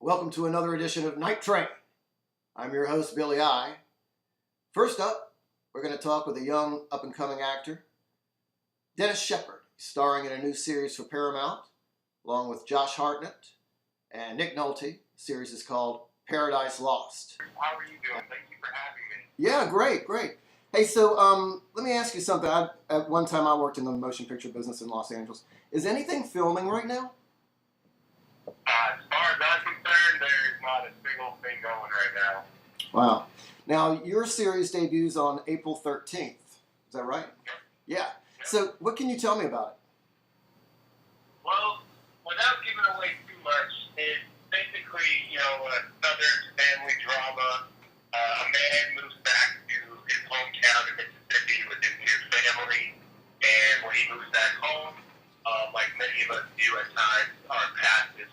Welcome to another edition of Night Train. I'm your host, Billy I. First up, we're going to talk with a young up-and-coming actor, Denis Shepard, starring in a new series for Paramount, along with Josh Hartnett and Nick Nolte. The series is called Paradise Lost. How are you doing? Thank you for having me. Yeah, great. Hey, so let me ask you something. At one time, I worked in the motion picture business in Los Angeles. Is anything filming right now? As far as I'm concerned, there's not a single thing going right now. Wow. Now, your series debuts on April 13th. Is that right? Yeah. So, what can you tell me about it? Well, without giving away too much, it's basically, a Southern family drama. A man moves back to his hometown in Mississippi with his new family, and when he moves back home, like many of us do at times, our past is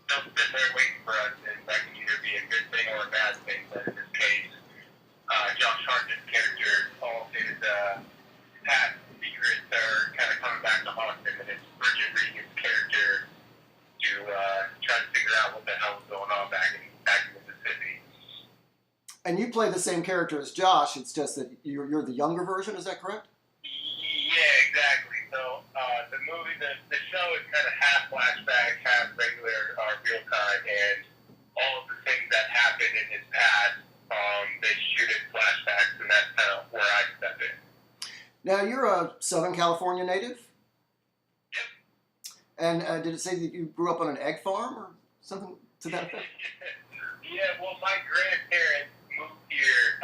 still sitting there waiting for us, and that can either be a good thing or a bad thing. But in this case, Josh Hartnett's character, all his past secrets are kind of coming back to haunt him, and it's Bridget Regan's character to try to figure out what the hell was going on back in Mississippi. And you play the same character as Josh. It's just that you're the younger version. Is that correct? Yeah, exactly. So the show is kind of half flashback, half regular real time, and all of the things that happened in his past, they shoot in flashbacks, and that's kind of where I step in. Now, you're a Southern California native? Yep. And did it say that you grew up on an egg farm or something to that effect? Yeah, well, my grandparents moved here,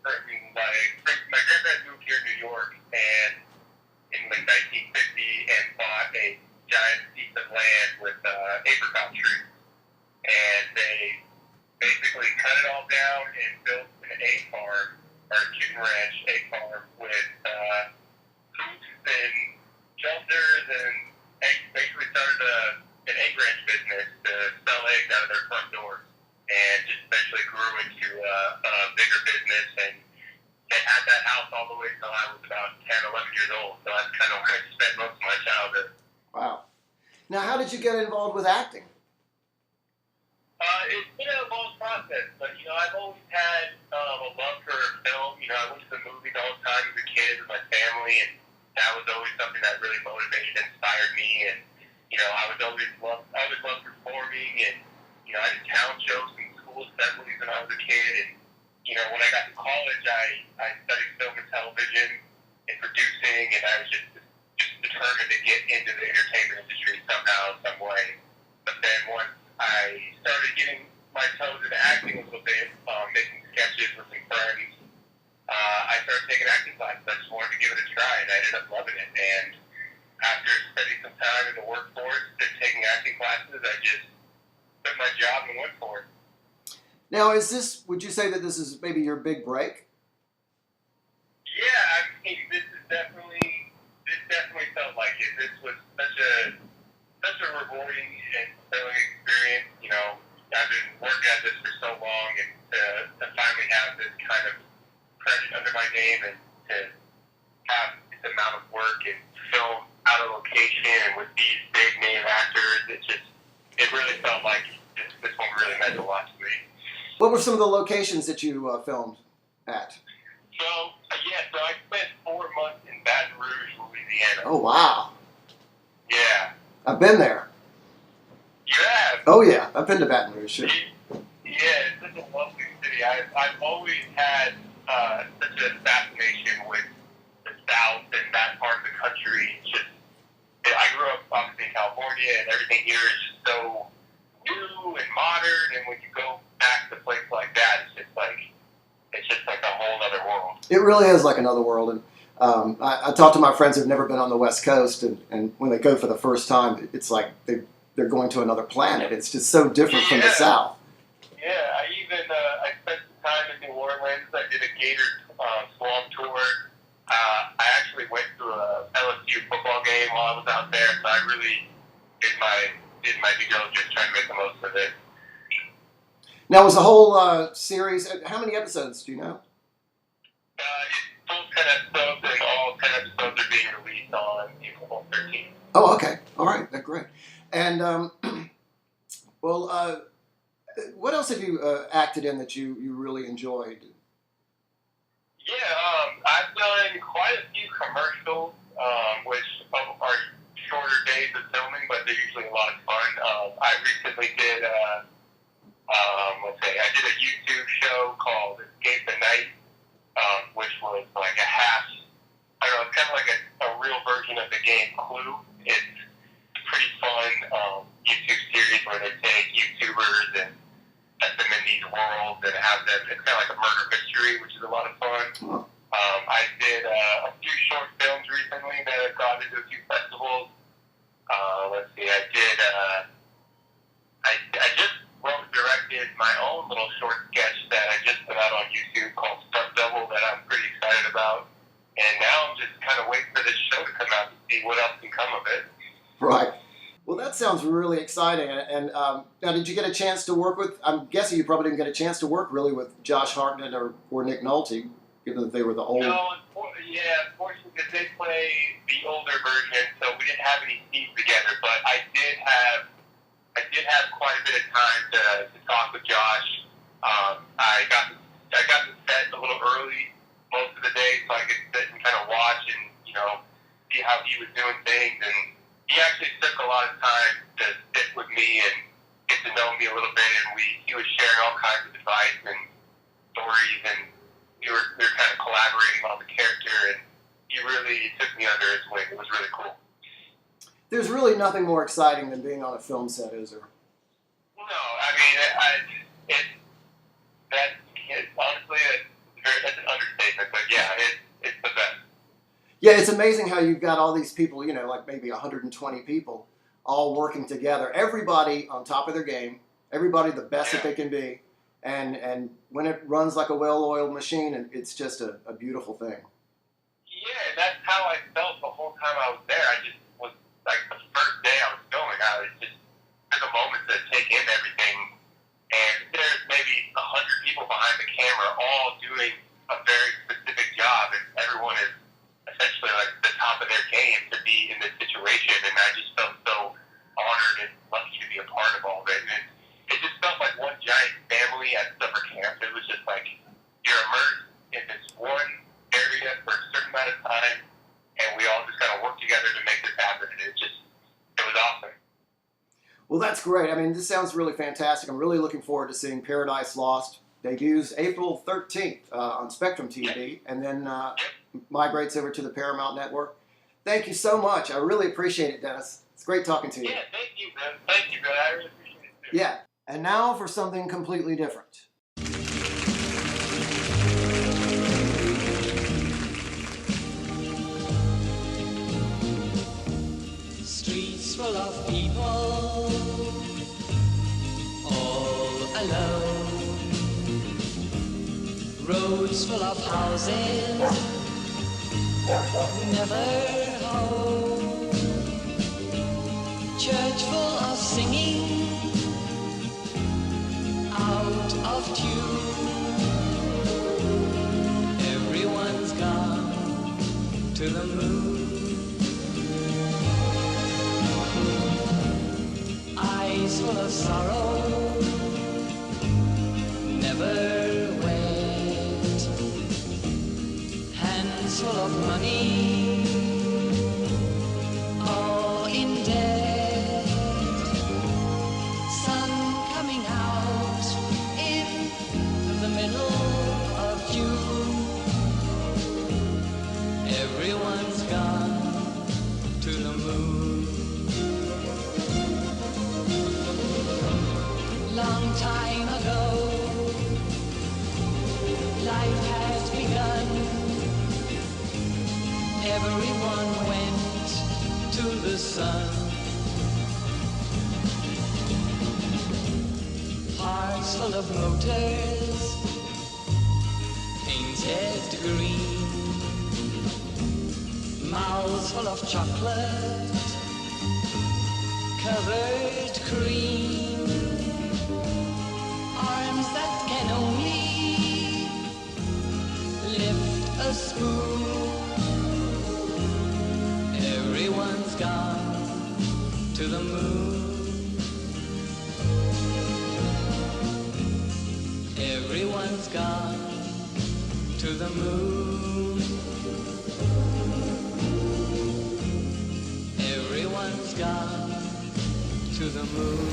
my grandparents moved here in New York, and in 1950, and bought a giant piece of land with apricot trees. And they basically cut it all down and built an egg farm, or a chicken ranch egg farm, with coops and shelters, and basically started an egg ranch business to sell eggs out of their front doors. And just eventually grew into a bigger business, and they had that house all the way until I was about 10, 11 years old. So that's kind of where I spent most of my childhood. Wow. Now, how did you get involved with acting? It's been a long process, but, I've always had a love for film. I went to the movies all the time as a kid with my family, and that was always something that really motivated and inspired me. And, I always loved performing, and, I did talent shows and school assemblies when I was a kid, and, when I got to college, I studied film and television and producing, and I was just determined to get into the entertainment industry somehow, some way. But then once I started getting my toes into acting a little bit, making sketches with some friends, I started taking acting classes. I just wanted to give it a try, and I ended up loving it. And after spending some time in the workforce and taking acting classes, I just took my job and went for it. Now, would you say that this is maybe your big break? Yeah, I mean, this definitely felt like it. This was such a rewarding and fulfilling experience. I've been working at this for so long, and to finally have this kind of credit under my name, and to have this amount of work and film out of location and with these big name actors, it really felt like this one really meant a lot to me. What were some of the locations that you filmed at? So I spent 4 months in Baton Rouge, Louisiana. Oh, wow. Yeah. I've been there. You have? Oh, yeah. I've been to Baton Rouge, sure. Yeah, it's such a lovely city. I've always had such a fascination with the South and that part of the country. I grew up obviously in California, and everything here is just so new and modern, and when you go back to a place like that, it's just like a whole other world. It really is like another world, and I talk to my friends who've never been on the West Coast, and when they go for the first time, it's like they're going to another planet. It's just so different from the South. Yeah, I spent some time in New Orleans. I did a Gator Swamp tour. I actually went to a LSU football game while I was out there, so I really did my due diligence trying to make the most of it. Now, was the whole series, how many episodes do you know? It's full 10 episodes, and all 10 episodes are being released on April 13th. Oh, okay. All right. That's great. And, well, what else have you acted in that you really enjoyed? Yeah, I've done quite a few commercials, which are shorter days of filming, but they're usually a lot of fun. I recently did, I did a YouTube show called Escape the Night, which was like a half, I don't know, it's kind of like a real version of the game Clue. It's pretty fun YouTube series where they take YouTubers and set them in these worlds and have them, it's kind of like a murder mystery, which is a lot of fun. I did a few short films recently that have gone into a few festivals. Let's see, I just wrote and directed my own little short sketch that I just put out on YouTube called Stunt Double that I'm pretty excited about. And now I'm just kind of waiting for this show to come out to see what else can come of it. Right. Well, that sounds really exciting. And now, did you get a chance to work with, I'm guessing you probably didn't get a chance to work really with Josh Hartnett or Nick Nolte, given that they were the old... No, unfortunately, because they play the older version, so we didn't have any scenes together. But I did have quite a bit of time to talk with Josh. I got to set a little early most of the day, so I could sit and kind of watch and see how he was doing things. And he actually took a lot of time to sit with me and get to know me a little bit. And he was sharing all kinds of advice and stories, and we were kind of collaborating on the character. And he really took me under his wing. It was really cool. There's really nothing more exciting than being on a film set, is there? No, I mean, honestly, that's an understatement, but yeah, it's the best. Yeah, it's amazing how you've got all these people, like maybe 120 people, all working together. Everybody on top of their game, everybody the best that they can be, and when it runs like a well-oiled machine, and it's just a beautiful thing. Yeah, that's how I felt the whole time I was there. I just was, like, the first day I was filming, I was just took a moment to take in everything, and there's maybe 100 people behind the camera all doing a very specific job, and everyone is essentially like the top of their game to be in this situation, and I just felt so honored and lucky to be a part of all of it. And it just felt like one giant family at summer camp. It was just like you're immersed in this one area for a certain amount of time, and we all just kind of work together to make this happen, and it was awesome. Well, that's great. I mean, this sounds really fantastic. I'm really looking forward to seeing Paradise Lost. Debuts April 13th on Spectrum TV, and then migrates over to the Paramount Network. Thank you so much. I really appreciate it, Dennis. It's great talking to you. Yeah, thank you, man. Thank you, man. I really appreciate it, too. Yeah, and now for something completely different. Streets full of people, all alone. Roads full of houses, never home. Church full of singing, out of tune. Everyone's gone to the moon. Eyes full of sorrow, never full of money, all in debt. Sun coming out in the middle of June. Everyone's gone to the moon. Long time ago, life has begun. Everyone went to the sun. Hearts full of motors, painted green. Mouths full of chocolate, covered cream. Arms that can only lift a spoon. Everyone's gone to the moon. Everyone's gone to the moon. Everyone's gone to the moon.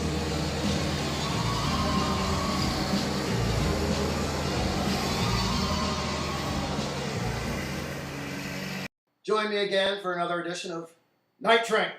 Join me again for another edition of Night Train.